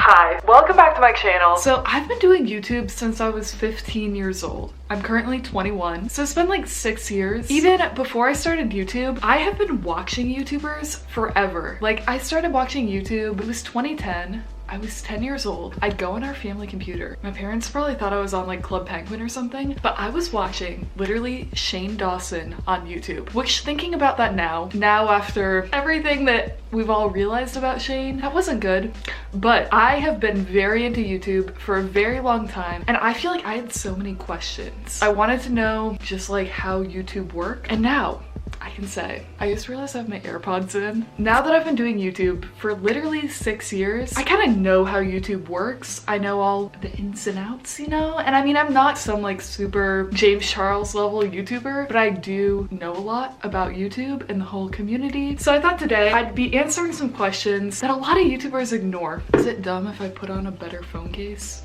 Hi, welcome back to my channel. So I've been doing YouTube since I was 15 years old. I'm currently 21, so it's been like 6 years. Even before I started YouTube, I have been watching YouTubers forever. Like, I started watching YouTube, it was 2010. I was 10 years old. I'd go on our family computer. My parents probably thought I was on like Club Penguin or something, but I was watching literally Shane Dawson on YouTube, which, thinking about that now after everything that we've all realized about Shane, that wasn't good. But I have been very into YouTube for a very long time, and I feel like I had so many questions. I wanted to know just like how YouTube worked, and now I can say, I just realized I have my AirPods in. Now that I've been doing YouTube for literally 6 years, I kind of know how YouTube works. I know all the ins and outs, you know? And I mean, I'm not some like super James Charles level YouTuber, but I do know a lot about YouTube and the whole community. So I thought today I'd be answering some questions that a lot of YouTubers ignore. Is it dumb if I put on a better phone case?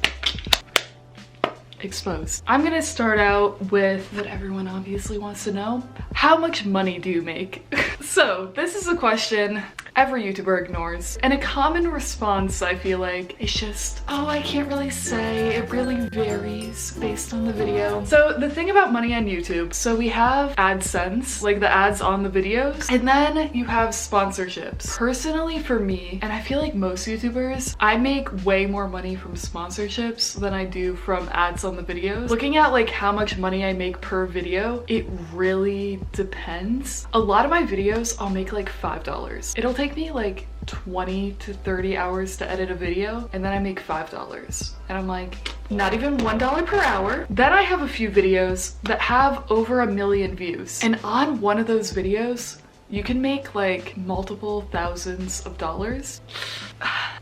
Exposed. I'm gonna start out with what everyone obviously wants to know. How much money do you make? So this is a question every YouTuber ignores, and a common response, I feel like, is just, oh, I can't really say, it really varies based on the video. So the thing about money on YouTube, so we have AdSense, like the ads on the videos, and then you have sponsorships. Personally for me, and I feel like most YouTubers, I make way more money from sponsorships than I do from ads on the videos. Looking at like how much money I make per video, it really depends. A lot of my videos I'll make like $5. It'll take me like 20 to 30 hours to edit a video, and then I make $5. And I'm like, not even $1 per hour. Then I have a few videos that have over 1 million views, and on one of those videos you can make like multiple thousands of dollars.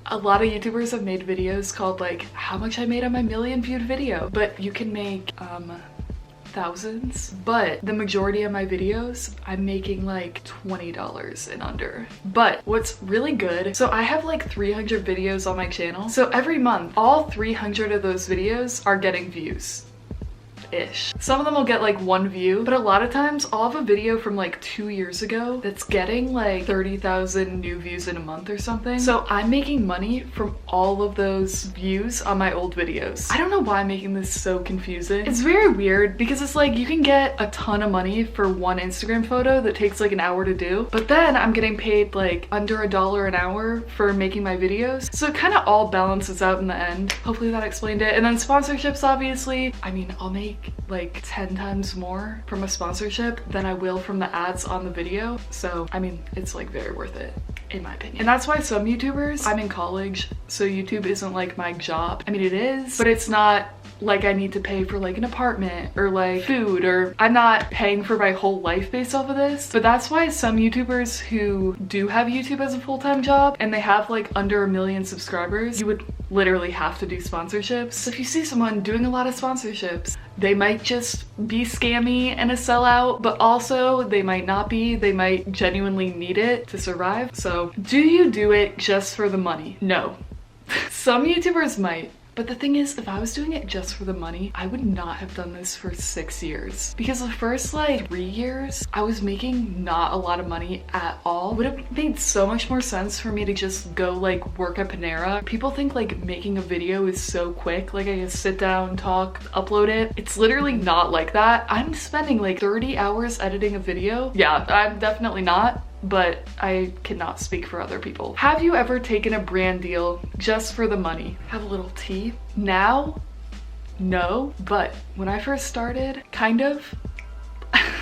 A lot of YouTubers have made videos called like how much I made on my 1 million viewed video, but you can make thousands. But the majority of my videos I'm making like $20 and under. But what's really good, so I have like 300 videos on my channel, so every month all 300 of those videos are getting views ish. Some of them will get like 1 view, but a lot of times I'll have a video from like 2 years ago that's getting like 30,000 new views in a month or something. So I'm making money from all of those views on my old videos. I don't know why I'm making this so confusing. It's very weird because it's like you can get a ton of money for one Instagram photo that takes like an hour to do, but then I'm getting paid like under $1 an hour for making my videos. So it kind of all balances out in the end. Hopefully that explained it. And then sponsorships, obviously, I mean, I'll make like 10 times more from a sponsorship than I will from the ads on the video. So I mean, it's like very worth it in my opinion. And that's why some YouTubers, I'm in college, so YouTube isn't like my job. I mean, it is, but it's not like I need to pay for like an apartment or like food, or I'm not paying for my whole life based off of this. But that's why some YouTubers who do have YouTube as a full-time job and they have like under 1 million subscribers, you would literally have to do sponsorships. So if you see someone doing a lot of sponsorships, they might just be scammy and a sellout, but also they might not be. They might genuinely need it to survive. So do you do it just for the money? No. Some YouTubers might. But the thing is, if I was doing it just for the money, I would not have done this for 6 years. Because the first like 3 years, I was making not a lot of money at all. It would have made so much more sense for me to just go like work at Panera. People think like making a video is so quick. Like I just sit down, talk, upload it. It's literally not like that. I'm spending like 30 hours editing a video. Yeah, I'm definitely not, but I cannot speak for other people. Have you ever taken a brand deal just for the money? Have a little tea? Now, no, but when I first started, kind of.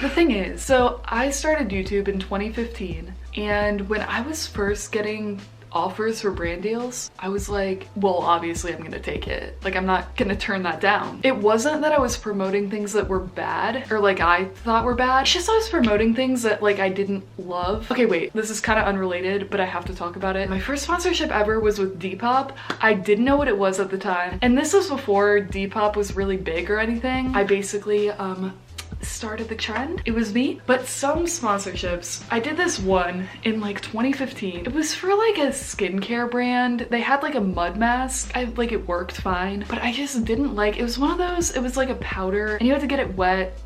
The thing is, so I started YouTube in 2015, and when I was first getting offers for brand deals, I was like, well, obviously I'm gonna take it. Like, I'm not gonna turn that down. It wasn't that I was promoting things that were bad or like I thought were bad. It's just I was promoting things that like I didn't love. Okay, wait, this is kind of unrelated, but I have to talk about it. My first sponsorship ever was with Depop. I didn't know what it was at the time, and this was before Depop was really big or anything. I basically started the trend. It was me. But some sponsorships, I did this one in like 2015. It was for like a skincare brand. They had like a mud mask. It worked fine, but I just didn't like, it was one of those, it was like a powder and you had to get it wet,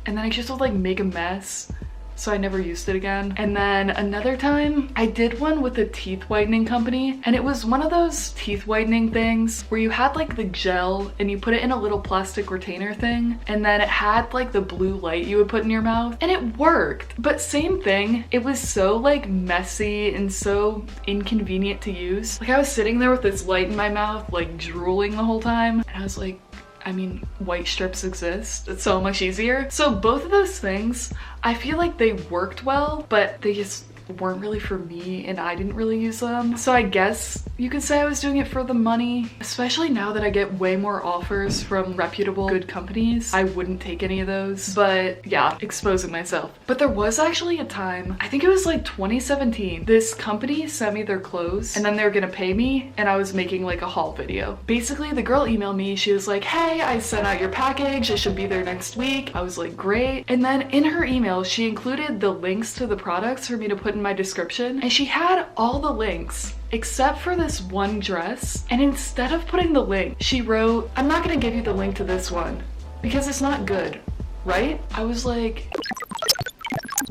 and then I just would like make a mess. so I never used it again. And then another time I did one with a teeth whitening company, and it was one of those teeth whitening things where you had like the gel and you put it in a little plastic retainer thing, and then it had like the blue light you would put in your mouth, and it worked. But same thing, it was so like messy and so inconvenient to use. Like I was sitting there with this light in my mouth, like drooling the whole time, and I was like, I mean, white strips exist. It's so much easier. So both of those things, I feel like they worked well, but they just weren't really for me and I didn't really use them. So I guess you could say I was doing it for the money, especially now that I get way more offers from reputable good companies. I wouldn't take any of those, but yeah, exposing myself. But there was actually a time, I think it was like 2017, this company sent me their clothes and then they were gonna pay me, and I was making like a haul video. Basically, the girl emailed me, she was like, hey, I sent out your package, it should be there next week. I was like, great. And then in her email, she included the links to the products for me to put in my description, and she had all the links except for this one dress, and instead of putting the link, she wrote, I'm not gonna give you the link to this one because it's not good, right? I was like,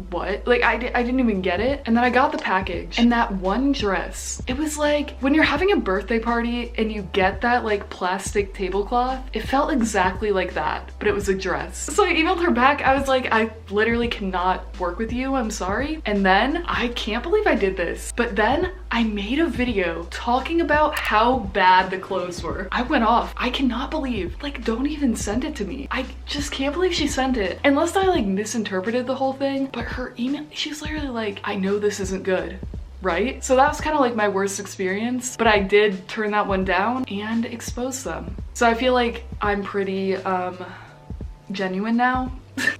what? Like I didn't even get it. And then I got the package, and that one dress, it was like when you're having a birthday party and you get that like plastic tablecloth, it felt exactly like that, but it was a dress. So I emailed her back. I was like, I literally cannot work with you, I'm sorry. And then I can't believe I did this, but then I made a video talking about how bad the clothes were. I went off. I cannot believe, like, don't even send it to me. I just can't believe she sent it. Unless I like misinterpreted the whole thing, but her email, she's literally like, I know this isn't good, right? So that was kind of like my worst experience, but I did turn that one down and expose them. So I feel like I'm pretty genuine now.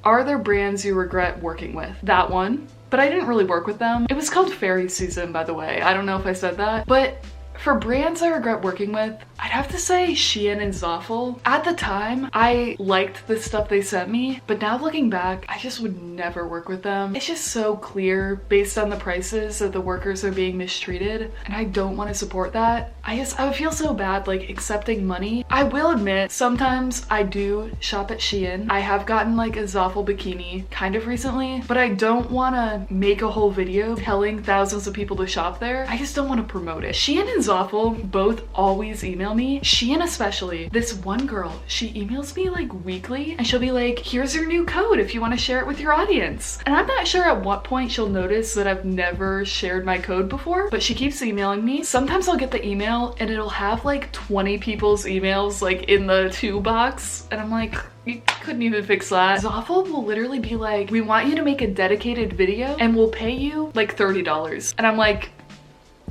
Are there brands you regret working with? That one, but I didn't really work with them. It was called Fairy Season, by the way. I don't know if I said that, but for brands I regret working with, I'd have to say Shein and Zaful. At the time, I liked the stuff they sent me, but now looking back, I just would never work with them. It's just so clear based on the prices that the workers are being mistreated, and I don't want to support that. I would feel so bad like accepting money. I will admit, sometimes I do shop at Shein. I have gotten like a Zaful bikini kind of recently, but I don't want to make a whole video telling thousands of people to shop there. I just don't want to promote it. Shein and Zaful both always email me. Shein especially. This one girl, she emails me like weekly, and she'll be like, here's your new code if you want to share it with your audience. And I'm not sure at what point she'll notice that I've never shared my code before, but she keeps emailing me. Sometimes I'll get the email and it'll have like 20 people's emails like in the to box, and I'm like, you couldn't even fix that. Zaful will literally be like, we want you to make a dedicated video and we'll pay you like $30. And I'm like,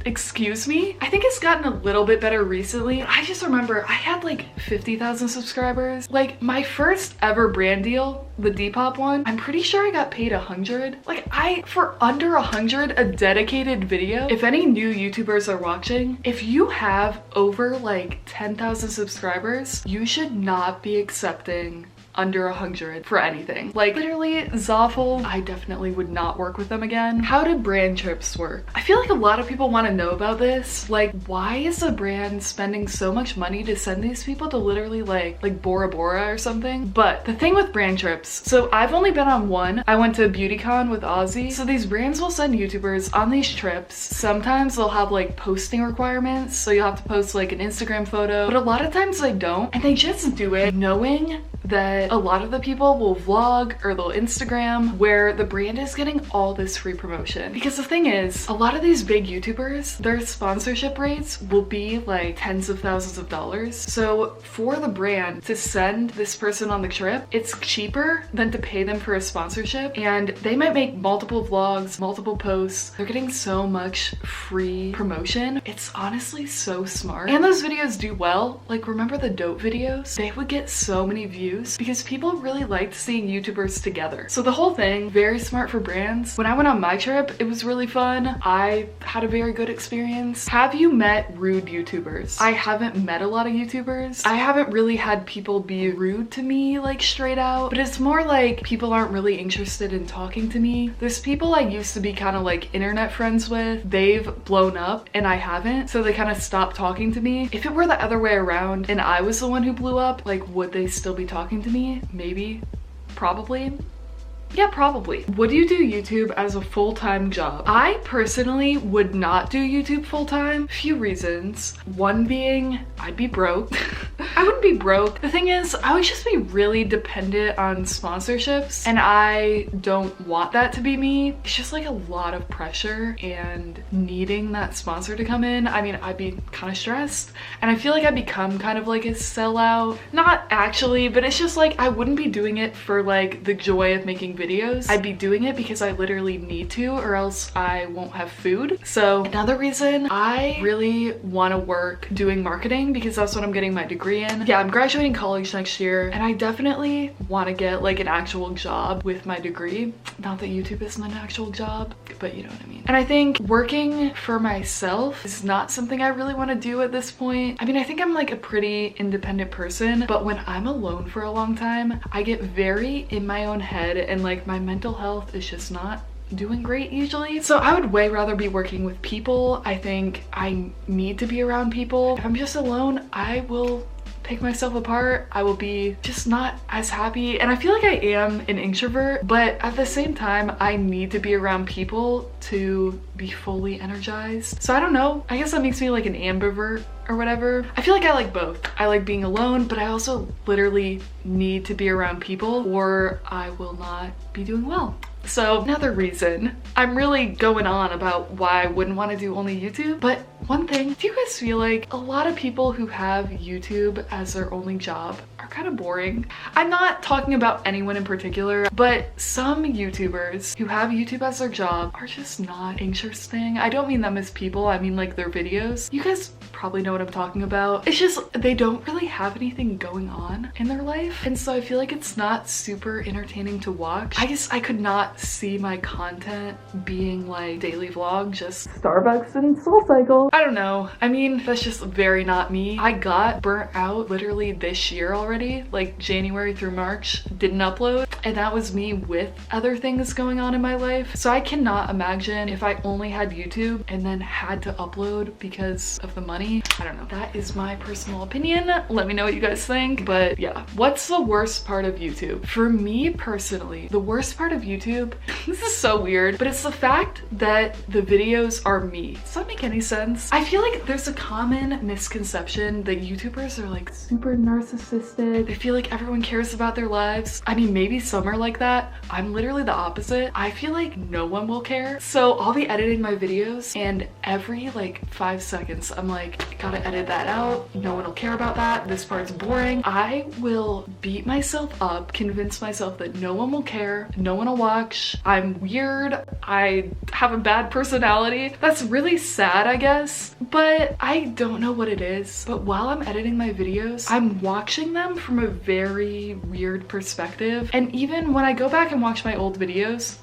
excuse me? I think it's gotten a little bit better recently. I just remember I had like 50,000 subscribers. Like my first ever brand deal, the Depop one, I'm pretty sure I got paid 100. Like for under 100, a dedicated video. If any new YouTubers are watching, if you have over like 10,000 subscribers, you should not be accepting under 100 for anything. Like literally, Zaful, I definitely would not work with them again. How did brand trips work? I feel like a lot of people want to know about this. Like, why is a brand spending so much money to send these people to literally like Bora Bora or something? But the thing with brand trips, so I've only been on one. I went to BeautyCon with Ozzy. So these brands will send YouTubers on these trips. Sometimes they'll have like posting requirements, so you'll have to post like an Instagram photo, but a lot of times they don't, and they just do it knowing that a lot of the people will vlog or they'll Instagram where the brand is getting all this free promotion. Because the thing is, a lot of these big YouTubers, their sponsorship rates will be like tens of thousands of dollars. So for the brand to send this person on the trip, it's cheaper than to pay them for a sponsorship, and they might make multiple vlogs, multiple posts. They're getting so much free promotion. It's honestly so smart. And those videos do well. Like, remember the dope videos? They would get so many views because people really liked seeing YouTubers together. So the whole thing, very smart for brands. When I went on my trip, it was really fun. I had a very good experience. Have you met rude YouTubers? I haven't met a lot of YouTubers. I haven't really had people be rude to me like straight out, but it's more like people aren't really interested in talking to me. There's people I used to be kind of like internet friends with. They've blown up and I haven't, so they kind of stopped talking to me. If it were the other way around and I was the one who blew up, like, would they still be talking to me? Maybe, probably. Yeah, probably. Would you do YouTube as a full-time job? I personally would not do YouTube full-time. Few reasons. One being, I'd be broke. I wouldn't be broke. The thing is, I would just be really dependent on sponsorships, and I don't want that to be me. It's just like a lot of pressure and needing that sponsor to come in. I mean, I'd be kind of stressed, and I feel like I'd become kind of like a sellout. Not actually, but it's just like I wouldn't be doing it for like the joy of making videos. I'd be doing it because I literally need to, or else I won't have food. So another reason, I really want to work doing marketing because that's what I'm getting my degree in. Yeah, I'm graduating college next year, and I definitely want to get like an actual job with my degree. Not that YouTube isn't an actual job, but you know what I mean. And I think working for myself is not something I really want to do at this point. I mean, I think I'm like a pretty independent person, but when I'm alone for a long time, I get very in my own head, and like my mental health is just not doing great usually. So I would way rather be working with people. I think I need to be around people. If I'm just alone, I will pick myself apart. I will be just not as happy, and I feel like I am an introvert, but at the same time I need to be around people to be fully energized. So I don't know, I guess that makes me like an ambivert or whatever. I feel like I like both. I like being alone, but I also literally need to be around people or I will not be doing well. So another reason, I'm really going on about why I wouldn't want to do only YouTube, but one thing, do you guys feel like a lot of people who have YouTube as their only job are kind of boring? I'm not talking about anyone in particular, but some YouTubers who have YouTube as their job are just not interesting. I don't mean them as people, I mean like their videos. You guys probably know what I'm talking about. It's just they don't really have anything going on in their life, and so I feel like it's not super entertaining to watch. I guess I could not see my content being like daily vlog, just Starbucks and SoulCycle. I don't know. I mean, that's just very not me. I got burnt out literally this year already, like January through March, didn't upload, and that was me with other things going on in my life. So I cannot imagine if I only had YouTube and then had to upload because of the money. I don't know. That is my personal opinion. Let me know what you guys think. But yeah, what's the worst part of YouTube? For me personally, the worst part of YouTube, this is so weird, but it's the fact that the videos are me. Does that make any sense? I feel like there's a common misconception that YouTubers are like super narcissistic. They feel like everyone cares about their lives. I mean, maybe some are like that. I'm literally the opposite. I feel like no one will care. So I'll be editing my videos, and every like 5 seconds, I'm like, gotta edit that out. No one will care about that. This part's boring. I will beat myself up, convince myself that no one will care, no one will watch. I'm weird. I have a bad personality. That's really sad, I guess, but I don't know what it is. But while I'm editing my videos, I'm watching them from a very weird perspective. And even when I go back and watch my old videos,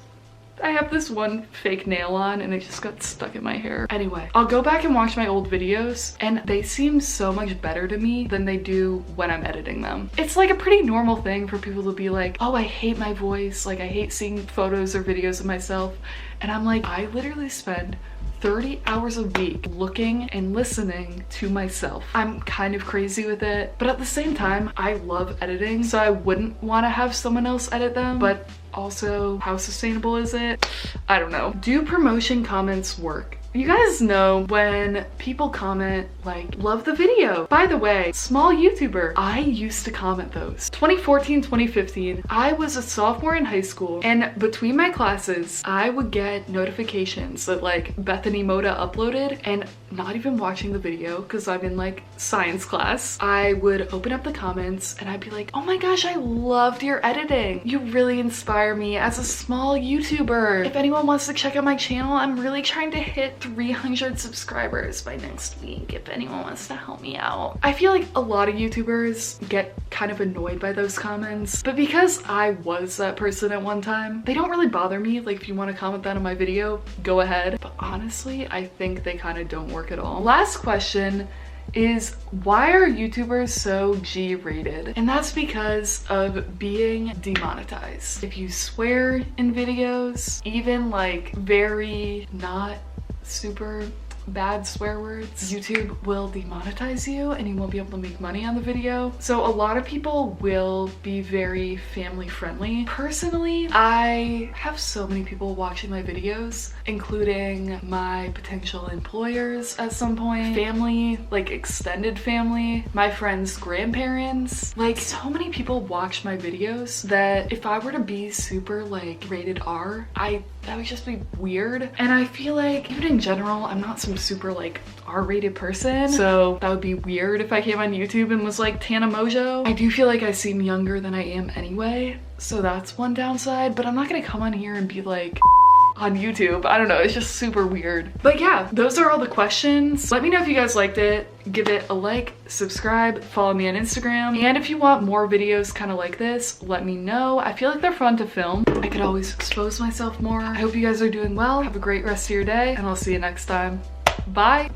I have this one fake nail on and it just got stuck in my hair. Anyway, I'll go back and watch my old videos and they seem so much better to me than they do when I'm editing them. It's like a pretty normal thing for people to be like, oh, I hate my voice. Like, I hate seeing photos or videos of myself. And I'm like, I literally spend 30 hours a week looking and listening to myself. I'm kind of crazy with it, but at the same time, I love editing, so I wouldn't want to have someone else edit them, but also, how sustainable is it? I don't know. Do promotion comments work? You guys know when people comment like, love the video. By the way, small YouTuber, I used to comment those. 2014, 2015, I was a sophomore in high school, and between my classes, I would get notifications that like Bethany Moda uploaded, and not even watching the video because I'm in like science class, I would open up the comments and I'd be like, oh my gosh, I loved your editing. You really inspire me as a small YouTuber. If anyone wants to check out my channel, I'm really trying to hit 300 subscribers by next week if anyone wants to help me out. I feel like a lot of YouTubers get kind of annoyed by those comments, but because I was that person at one time, they don't really bother me. Like, if you want to comment that on my video, go ahead. But honestly, I think they kind of don't work at all. Last question is, why are YouTubers so G-rated? And that's because of being demonetized. If you swear in videos, even like very not super bad swear words, YouTube will demonetize you and you won't be able to make money on the video. So a lot of people will be very family friendly. Personally, I have so many people watching my videos, including my potential employers at some point, family, like extended family, my friends' grandparents. Like, so many people watch my videos that if I were to be super like rated R, that would just be weird. And I feel like even in general, I'm not some super like R-rated person, so that would be weird if I came on YouTube and was like Tana Mojo. I do feel like I seem younger than I am anyway, so that's one downside, but I'm not gonna come on here and be like on YouTube. I don't know, it's just super weird. But yeah, those are all the questions. Let me know if you guys liked it. Give it a like, subscribe, follow me on Instagram. And if you want more videos kind of like this, let me know. I feel like they're fun to film. I could always expose myself more. I hope you guys are doing well. Have a great rest of your day, and I'll see you next time. Bye.